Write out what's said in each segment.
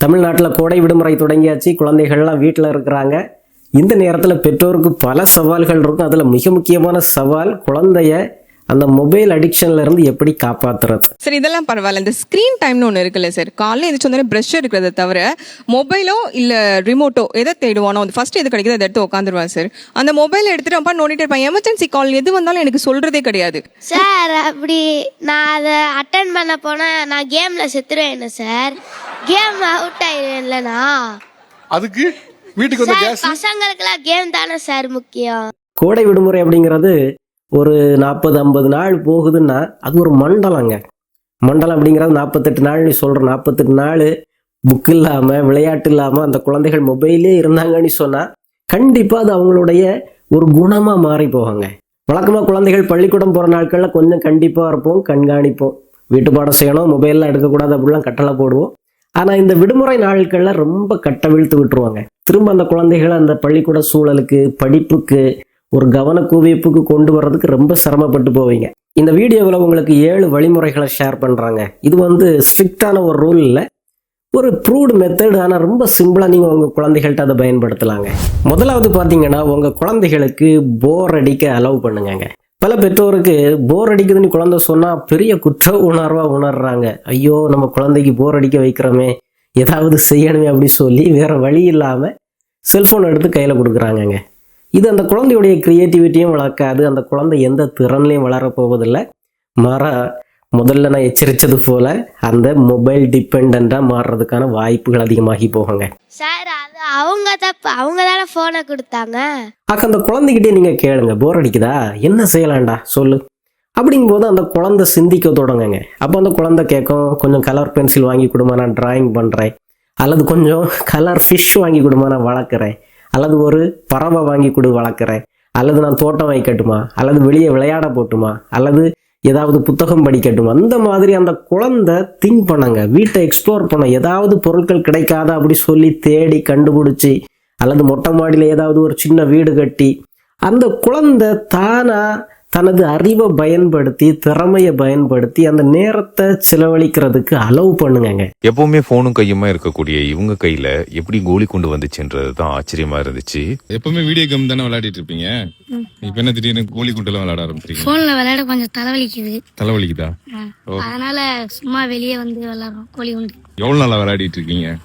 தமிழ்நாட்டில் கோடை விடுமுறை தொடங்கியாச்சு. குழந்தைகள்லாம் வீட்டில் இருக்கிறாங்க. இந்த நேரத்தில் பெற்றோருக்கு பல சவால்கள் இருக்கும். அதில் மிக முக்கியமான சவால் குழந்தைய அந்த மொபைல் அடிக்ஷன்ல இருந்து எப்படி காப்பாத்துறது. சார் இதெல்லாம் பரவாயில்ல. இந்த ஸ்க்ரீன் டைம்னு ஒன்று இருக்குல்ல சார், காலையில் எதிர்த்து வந்தாலே ப்ரஷ் இருக்கிறத தவிர மொபைலோ இல்லை ரிமோட்டோ எதை தேடுவானோ அது ஃபர்ஸ்ட் எது கிடைக்குது அதை எடுத்து உட்காந்துருவான் சார். அந்த மொபைல் எடுத்துட்டு அப்பா நோண்டிட்டு இருப்பான். எமர்ஜென்சி கால் எது வந்தாலும் எனக்கு சொல்றதே கிடையாது சார். அப்படி நான் அதை அட்டன் பண்ண போனால் நான் கேமில் செத்துருவேன் சார். Came out ஆயிடுவேன்லண்ணா. அதுக்கு வீட்டுக்கு வந்து பசங்களுக்கெல்லாம் கேம் தானே சார் முக்கியம். கோடை விடுமுறை அப்படிங்கிறது ஒரு 40-50 நாள் போகுதுன்னா அது ஒரு மண்டலங்க. மண்டலம் அப்படிங்கிறது 48 நாள். நீ சொல்கிற 48 நாள் புக் இல்லாமல் விளையாட்டு இல்லாமல் அந்த குழந்தைகள் மொபைலே இருந்தாங்கன்னு சொன்னால் கண்டிப்பாக அது அவங்களுடைய ஒரு குணமாக மாறி போவாங்க. வழக்கமாக குழந்தைகள் பள்ளிக்கூடம் போகிற நாட்களில் கொஞ்சம் கண்டிப்பாக இருப்போம், கண்காணிப்போம், வீட்டு பாடம் செய்யணும், மொபைல்லாம் எடுக்கக்கூடாது அப்படிலாம் கட்டளை போடுவோம். ஆனால் இந்த விடுமுறை நாட்களில் ரொம்ப கட்டவிழ்த்து விட்டுருவாங்க. திரும்ப அந்த குழந்தைகளை அந்த பள்ளிக்கூட சூழலுக்கு படிப்புக்கு ஒரு கவன குவிப்புக்கு கொண்டு வர்றதுக்கு ரொம்ப சிரமப்பட்டு போவீங்க. இந்த வீடியோவில் உங்களுக்கு 7 வழிமுறைகளை ஷேர் பண்ணுறாங்க. இது ஸ்ட்ரிக்டான ஒரு ரூல் இல்லை, ஒரு ப்ரூவ்டு மெத்தட். ஆனால் ரொம்ப சிம்பிளாக நீங்கள் உங்கள் குழந்தைகள்கிட்ட அதை பயன்படுத்தலாங்க. முதலாவது பார்த்தீங்கன்னா உங்கள் குழந்தைகளுக்கு போர் அடிக்க அலோவ் பண்ணுங்க. பல பெற்றோருக்கு போர் அடிக்குதுன்னு குழந்தை சொன்னால் பெரிய குற்ற உணர்வாக உணர்றாங்க. ஐயோ நம்ம குழந்தைக்கு போர் அடிக்க வைக்கிறோமே, ஏதாவது செய்யணுமே அப்படி சொல்லி வேறு வழி இல்லாமல் செல்ஃபோன் எடுத்து கையில் கொடுக்குறாங்கங்க. இது அந்த குழந்தையுடைய க்ரியேட்டிவிட்டியும் வளர்க்காது. அந்த குழந்தை எந்த திறன்லையும் வளரப்போவதில்லை. முதல்ல நான் எச்சரித்தது போல் அந்த மொபைல் டிபெண்டாக மாறுறதுக்கான வாய்ப்புகள் அதிகமாகி போகுங்க. சார் அது அவங்க தப்பு, அவங்க தானே ஃபோனை கொடுத்தாங்க. அந்த குழந்தைகிட்டே நீங்கள் கேளுங்க, போர் அடிக்குதா, என்ன செய்யலாம்டா சொல்லு அப்படிங்கும்போது அந்த குழந்தை சிந்திக்க தொடங்குங்க. அப்போ அந்த குழந்தை கேட்கும், கொஞ்சம் கலர் பென்சில் வாங்கி கொடுமா, நான் டிராயிங் பண்ணுறேன், அல்லது கொஞ்சம் கலர் ஃபிஷ் வாங்கி கொடுமா, நான் வளர்க்குறேன், அல்லது ஒரு பறவை வாங்கி கொடு வளர்க்குறேன், அல்லது நான் தோட்டம் வைக்கட்டுமா, அல்லது வெளியே விளையாட போட்டுமா, அல்லது ஏதாவது புத்தகம் படிக்கட்டுமா. அந்த மாதிரி அந்த குழந்தை திங்க் பண்ணாங்க, வீட்டை எக்ஸ்ப்ளோர் பண்ண, ஏதாவது பொருட்கள் கிடைக்காதா அப்படி சொல்லி தேடி கண்டுபிடிச்சி, அல்லது மொட்டை மாடியில் ஏதாவது ஒரு சின்ன வீடு கட்டி அந்த குழந்தை தானா தனது அறிவை பயன்படுத்தி திறமையை பயன்படுத்தி அந்த நேரத்தை செலவழிக்கிறதுக்கு அலோவ் பண்ணுங்க. எப்பவுமே போனும் கையுமா இருக்கக்கூடிய இவங்க கையில எப்படி கோலி கொண்டு வந்துச்சுன்றதுதான் ஆச்சரியமா இருந்துச்சு. எப்பவுமே வீடியோ கேம் தானே விளையாடிட்டு இருப்பீங்க, இப்ப என்ன திடீர்னு கோலி குண்டு எல்லாம் விளையாட ஆரம்பிச்சிருக்கீங்க? போன்ல விளையாட கொஞ்சம் தலைவலிக்குது. தலைவலிக்குதா? அதனால சும்மா வெளியே வந்து விளையாடுறோம் கோலி குண்டு. எவ்வளவு நாளா விளையாடிட்டு இருக்கீங்க?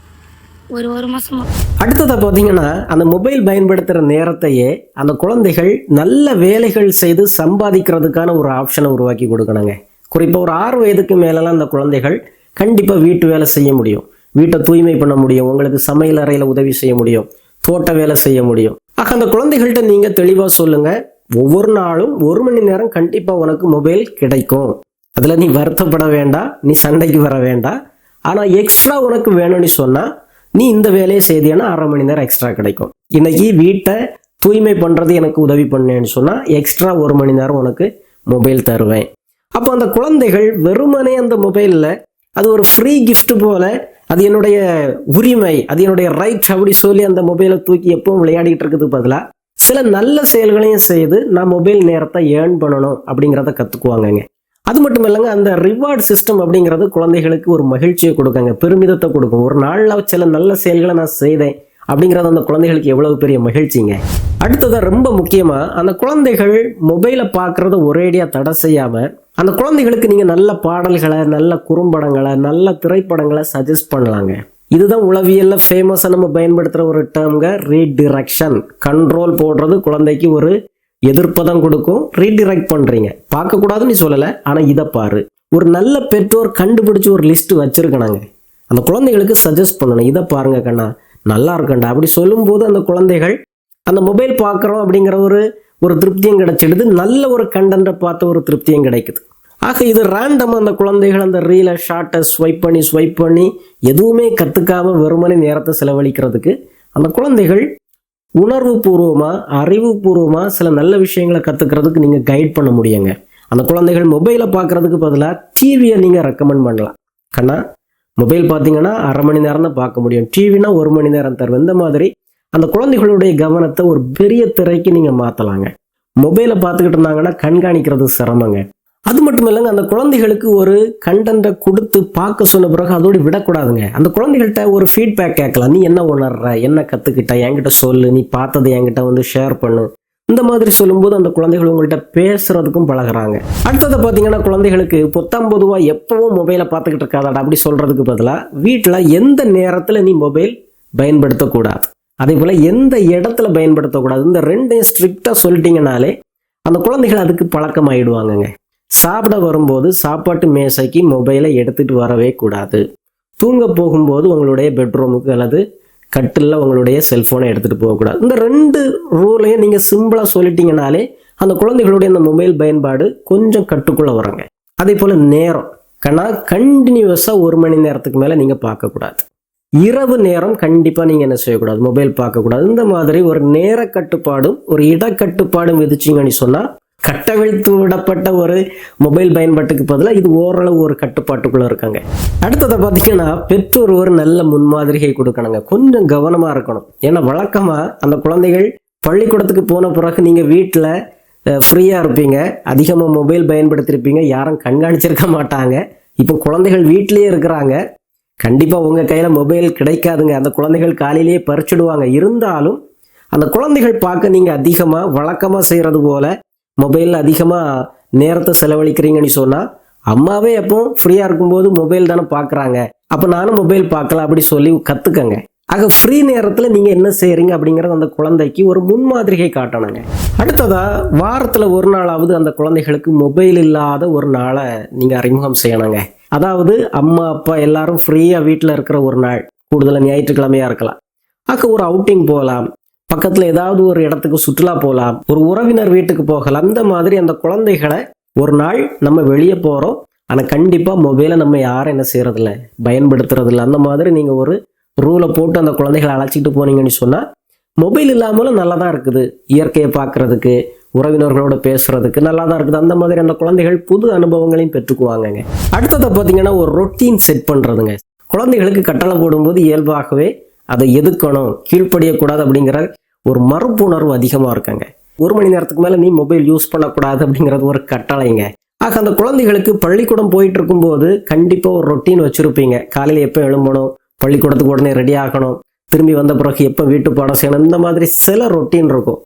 ஒரு மாசமா. அடுத்ததை பார்த்தீங்கன்னா அந்த மொபைல் பயன்படுத்துகிற நேரத்தையே அந்த குழந்தைகள் நல்ல வேலைகள் செய்து சம்பாதிக்கிறதுக்கான ஒரு ஆப்ஷனை உருவாக்கி கொடுக்கணுங்க. குறிப்பாக ஒரு 6 வயதுக்கு மேலெல்லாம் அந்த குழந்தைகள் கண்டிப்பாக வீட்டு வேலை செய்ய முடியும், வீட்டை தூய்மை பண்ண முடியும், உங்களுக்கு சமையல் அறையில் உதவி செய்ய முடியும், தோட்ட வேலை செய்ய முடியும். அந்த குழந்தைகள்கிட்ட நீங்கள் தெளிவாக சொல்லுங்கள், ஒவ்வொரு நாளும் 1 மணி நேரம் கண்டிப்பாக உனக்கு மொபைல் கிடைக்கும், அதில் நீ வருத்தப்பட வேண்டாம், நீ சண்டைக்கு வர வேண்டாம். ஆனால் எக்ஸ்ட்ரா உனக்கு வேணும்னு சொன்னால் நீ இந்த வேலையை செய்தியன்னா 1/2 மணி நேரம் எக்ஸ்ட்ரா கிடைக்கும். இன்னைக்கு வீட்டை தூய்மை பண்ணுறது எனக்கு உதவி பண்ணேன்னு சொன்னால் எக்ஸ்ட்ரா 1 மணி நேரம் உனக்கு மொபைல் தருவேன். அப்போ அந்த குழந்தைகள் வெறுமனே அந்த மொபைலில் அது ஒரு ஃப்ரீ கிஃப்ட் போல, அது என்னுடைய உரிமை, அது என்னுடைய ரைட் அப்படி சொல்லி அந்த மொபைலை தூக்கி எப்பவும் விளையாடிட்டு இருக்கிறதுக்கு பதிலாக சில நல்ல செயல்களையும் செய்து நான் மொபைல் நேரத்தை ஏர்ன் பண்ணணும் அப்படிங்கிறத கற்றுக்குவாங்கங்க. அது மட்டும் இல்லைங்க, அந்த ரிவார்ட் சிஸ்டம் அப்படிங்கிறது குழந்தைகளுக்கு ஒரு மகிழ்ச்சியை கொடுக்குங்க, பெருமிதத்தை கொடுக்கும். ஒரு நாளில் சில நல்ல செயல்களை நான் செய்தேன் அப்படிங்கிறது அந்த குழந்தைகளுக்கு எவ்வளவு பெரிய மகிழ்ச்சிங்க. அடுத்ததாக ரொம்ப முக்கியமாக அந்த குழந்தைகள் மொபைலை பார்க்குறத ஒரேடியாக தடை செய்யாமல் அந்த குழந்தைகளுக்கு நீங்கள் நல்ல பாடல்களை, நல்ல குறும்படங்களை, நல்ல திரைப்படங்களை சஜஸ்ட் பண்ணலாங்க. இதுதான் உளவியலில் ஃபேமஸாக நம்ம பயன்படுத்துகிற ஒரு டேர்ம்ங்க, ரீடிரெக்ஷன். கண்ட்ரோல் போடுறது குழந்தைக்கு ஒரு எதிர்ப்பதான் கொடுக்கும். ரீடிரெக்ட் பண்ணுறீங்க, பார்க்கக்கூடாதுன்னு சொல்லலை, ஆனால் இதை பாரு. ஒரு நல்ல பெற்றோர் கண்டுபிடிச்சி ஒரு லிஸ்ட் வச்சுருக்கணுங்க, அந்த குழந்தைகளுக்கு சஜஸ்ட் பண்ணணும், இதை பாருங்க கண்ணா நல்லா இருக்கண்டா அப்படி சொல்லும்போது அந்த குழந்தைகள் அந்த மொபைல் பார்க்குறோம் அப்படிங்கிற ஒரு திருப்தியும் கிடைச்சிடுது, நல்ல ஒரு கண்டென்ட்டை பார்த்த ஒரு திருப்தியும் கிடைக்குது. ஆக இது ரேண்டமாக அந்த குழந்தைகள் அந்த ரீலை ஷார்ட்டை ஸ்வைப் பண்ணி எதுவுமே கற்றுக்காமல் வெறுமனே நேரத்தை செலவழிக்கிறதுக்கு அந்த குழந்தைகள் உணர்வு பூர்வமாக அறிவுபூர்வமாக சில நல்ல விஷயங்களை கற்றுக்கிறதுக்கு நீங்கள் கைட் பண்ண முடியுங்க. அந்த குழந்தைகள் மொபைலை பார்க்குறதுக்கு பதிலாக டிவியை நீங்கள் ரெக்கமெண்ட் பண்ணலாம். கண்ணா மொபைல் பார்த்தீங்கன்னா 1/2 மணி நேரம் தான் பார்க்க முடியும், டிவினா 1 மணி நேரம் தருவேன். இந்த மாதிரி அந்த குழந்தைகளுடைய கவனத்தை ஒரு பெரிய திரைக்கு நீங்கள் மாற்றலாங்க. மொபைலை பார்த்துக்கிட்டு இருந்தாங்கன்னா கண்காணிக்கிறது சிரமங்க. அது மட்டும் இல்லைங்க, அந்த குழந்தைகளுக்கு ஒரு கண்டென்ட்டை கொடுத்து பார்க்க சொன்ன பிறகு அதோடு விடக்கூடாதுங்க. அந்த குழந்தைகள்கிட்ட ஒரு ஃபீட்பேக் கேட்கலாம். நீ என்ன உணர்ற, என்ன கற்றுக்கிட்ட, என்கிட்ட சொல்லு, நீ பார்த்ததை என்கிட்ட வந்து ஷேர் பண்ணு. இந்த மாதிரி சொல்லும்போது அந்த குழந்தைகள் உங்கள்கிட்ட பேசுறதுக்கும் பழகுறாங்க. அடுத்ததை பார்த்தீங்கன்னா, குழந்தைகளுக்கு பொத்தாம் பொதுவாக எப்பவும் மொபைலை பார்த்துக்கிட்டு இருக்காதாடா அப்படி சொல்றதுக்கு பதிலாக வீட்டில் எந்த நேரத்தில் நீ மொபைல் பயன்படுத்தக்கூடாது, அதே போல் எந்த இடத்துல பயன்படுத்தக்கூடாது, இந்த ரெண்டையும் ஸ்ட்ரிக்டாக சொல்லிட்டீங்கனாலே அந்த குழந்தைகள் அதுக்கு பழக்கமாயிடுவாங்கங்க. சாப்பிட வரும்போது சாப்பாட்டு மேசைக்கு மொபைலை எடுத்துகிட்டு வரவே கூடாது. தூங்க போகும்போது உங்களுடைய பெட்ரூமுக்கு அல்லது கட்டிலில் உங்களுடைய செல்ஃபோனை எடுத்துகிட்டு போகக்கூடாது. இந்த 2 ரூலையும் நீங்கள் சிம்பிளாக சொல்லிட்டீங்கனாலே அந்த குழந்தைகளுடைய அந்த மொபைல் பயன்பாடு கொஞ்சம் கட்டுக்குள்ளே வராங்க. அதே போல் நேரம் கண்டினியூஸாக 1 மணி நேரத்துக்கு மேலே நீங்கள் பார்க்கக்கூடாது. இரவு நேரம் கண்டிப்பாக நீங்கள் என்ன செய்யக்கூடாது, மொபைல் பார்க்கக்கூடாது. இந்த மாதிரி ஒரு நேர கட்டுப்பாடும் ஒரு இடக்கட்டுப்பாடும் விதிச்சிங்கன்னு சொன்னால் கட்டவிழ்த்து விடப்பட்ட ஒரு மொபைல் பயன்பாட்டுக்கு பதிலாக இது ஓரளவு ஒரு கட்டுப்பாட்டுக்குள்ளே இருக்காங்க. அடுத்ததை பார்த்தீங்கன்னா, பெற்றோர் ஒரு நல்ல முன்மாதிரியை கொடுக்கணுங்க. கொஞ்சம் கவனமாக இருக்கணும். ஏன்னா வழக்கமாக அந்த குழந்தைகள் பள்ளிக்கூடத்துக்கு போன பிறகு நீங்கள் வீட்டில் ஃப்ரீயாக இருப்பீங்க, அதிகமாக மொபைல் பயன்படுத்தியிருப்பீங்க, யாரும் கண்காணிச்சிருக்க மாட்டாங்க. இப்போ குழந்தைகள் வீட்டிலேயே இருக்கிறாங்க, கண்டிப்பாக உங்கள் கையில் மொபைல் கிடைக்காதுங்க. அந்த குழந்தைகள் காலையிலேயே பறிச்சுடுவாங்க. இருந்தாலும் அந்த குழந்தைகள் பார்க்க நீங்கள் அதிகமாக வழக்கமாக செய்கிறது போல் மொபைலில் அதிகமாக நேரத்தை செலவழிக்கிறீங்கன்னு சொன்னால், அம்மாவே எப்போ ஃப்ரீயாக இருக்கும்போது மொபைல் தானே பார்க்குறாங்க, அப்போ நானும் மொபைல் பார்க்கலாம் அப்படி சொல்லி கற்றுக்கங்க. ஆக ஃப்ரீ நேரத்தில் நீங்கள் என்ன செய்கிறீங்க அப்படிங்கிறது அந்த குழந்தைக்கு ஒரு முன்மாதிரியை காட்டணுங்க. அடுத்ததாக வாரத்தில் ஒரு நாளாவது அந்த குழந்தைகளுக்கு மொபைல் இல்லாத ஒரு நாளை நீங்கள் அறிமுகம் செய்யணுங்க. அதாவது அம்மா அப்பா எல்லாரும் ஃப்ரீயாக வீட்டில் இருக்கிற ஒரு நாள், கூடுதலாக ஞாயிற்றுக்கிழமையாக இருக்கலாம். ஒரு அவுட்டிங் போகலாம், பக்கத்தில் ஏதாவது ஒரு இடத்துக்கு சுற்றுலா போகலாம், ஒரு உறவினர் வீட்டுக்கு போகலாம். அந்த மாதிரி அந்த குழந்தைகளை ஒரு நாள் நம்ம வெளியே போகிறோம், ஆனால் கண்டிப்பாக மொபைலை நம்ம யாரும் என்ன செய்கிறதில்ல, பயன்படுத்துறதில்ல. அந்த மாதிரி நீங்கள் ஒரு ரூலை போட்டு அந்த குழந்தைகளை அழைச்சிட்டு போனீங்கன்னு சொன்னால் மொபைல் இல்லாமலும் நல்லா தான் இருக்குது, இயற்கையை பார்க்குறதுக்கு, உறவினர்களோட பேசுறதுக்கு நல்லா தான் இருக்குது. அந்த மாதிரி அந்த குழந்தைகள் புது அனுபவங்களையும் பெற்றுக்குவாங்கங்க. அடுத்ததை பார்த்தீங்கன்னா, ஒரு ரொட்டீன் செட் பண்ணுறதுங்க. குழந்தைகளுக்கு கட்டளை போடும்போது இயல்பாகவே அதை எதுக்கணும், கீழ்ப்படியக்கூடாது அப்படிங்கிற ஒரு மறுப்புணர்வு அதிகமாக இருக்காங்க. 1 மணி நேரத்துக்கு மேலே நீ மொபைல் யூஸ் பண்ணக்கூடாது அப்படிங்கிறது ஒரு கட்டளைங்க. ஆக அந்த குழந்தைகளுக்கு பள்ளிக்கூடம் போயிட்டு இருக்கும்போது கண்டிப்பாக ஒரு ரொட்டீன் வச்சுருப்பீங்க. காலையில் எப்போ எழும்பணும், பள்ளிக்கூடத்துக்கு உடனே ரெடி ஆகணும், திரும்பி வந்த பிறகு எப்போ வீட்டு பாடம் செய்யணும், இந்த மாதிரி சில ரொட்டீன் இருக்கும்.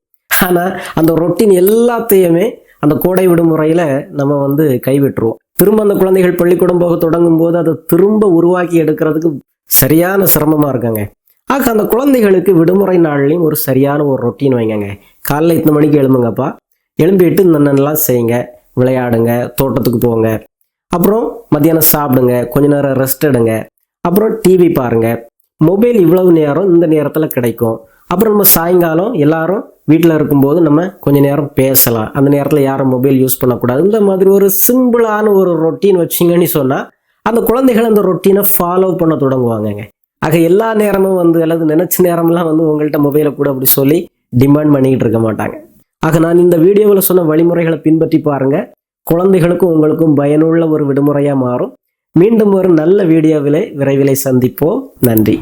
ஆனால் அந்த ரொட்டீன் எல்லாத்தையுமே அந்த கோடை விடுமுறையில் நம்ம கைவிட்டுருவோம். திரும்ப அந்த குழந்தைகள் பள்ளிக்கூடம் போக தொடங்கும் போது அதை திரும்ப உருவாக்கி எடுக்கிறதுக்கு சரியான சிரமமாக இருக்காங்க. ஆக அந்த குழந்தைகளுக்கு விடுமுறை நாள்லையும் ஒரு சரியான ஒரு ரொட்டீன் வைங்கங்க. காலைல இத்தனை மணிக்கு எழும்புங்கப்பா, எழும்பிட்டு என்னென்னலாம் செய்யுங்க, விளையாடுங்க, தோட்டத்துக்கு போங்க, அப்புறம் மத்தியானம் சாப்பிடுங்க, கொஞ்ச நேரம் ரெஸ்ட் எடுங்க, அப்புறம் டிவி பாருங்க, மொபைல் இவ்வளவு நேரம் இந்த நேரத்தில் கிடைக்கும், அப்புறம் நம்ம சாயங்காலம் எல்லாரும் வீட்டில் இருக்கும்போது நம்ம கொஞ்ச நேரம் பேசலாம், அந்த நேரத்தில் யாரும் மொபைல் யூஸ் பண்ணக்கூடாது. இந்த மாதிரி ஒரு சிம்பிளான ஒரு ரொட்டீன் வச்சிங்கன்னு சொன்னால் அந்த குழந்தைகள் அந்த ரொட்டீனை ஃபாலோ பண்ண தொடங்குவாங்கங்க. ஆக எல்லா நேரமும் அல்லது நினைச்ச நேரம்லாம் உங்கள்கிட்ட மொபைலை கூட அப்படி சொல்லி டிமாண்ட் பண்ணிக்கிட்டு இருக்க மாட்டாங்க. ஆக நான் இந்த வீடியோவில் சொன்ன வழிமுறைகளை பின்பற்றி பாருங்க, குழந்தைகளுக்கும் உங்களுக்கும் பயனுள்ள ஒரு விடுமுறையாக மாறும். மீண்டும் ஒரு நல்ல வீடியோவிலே விரைவிலே சந்திப்போம். நன்றி.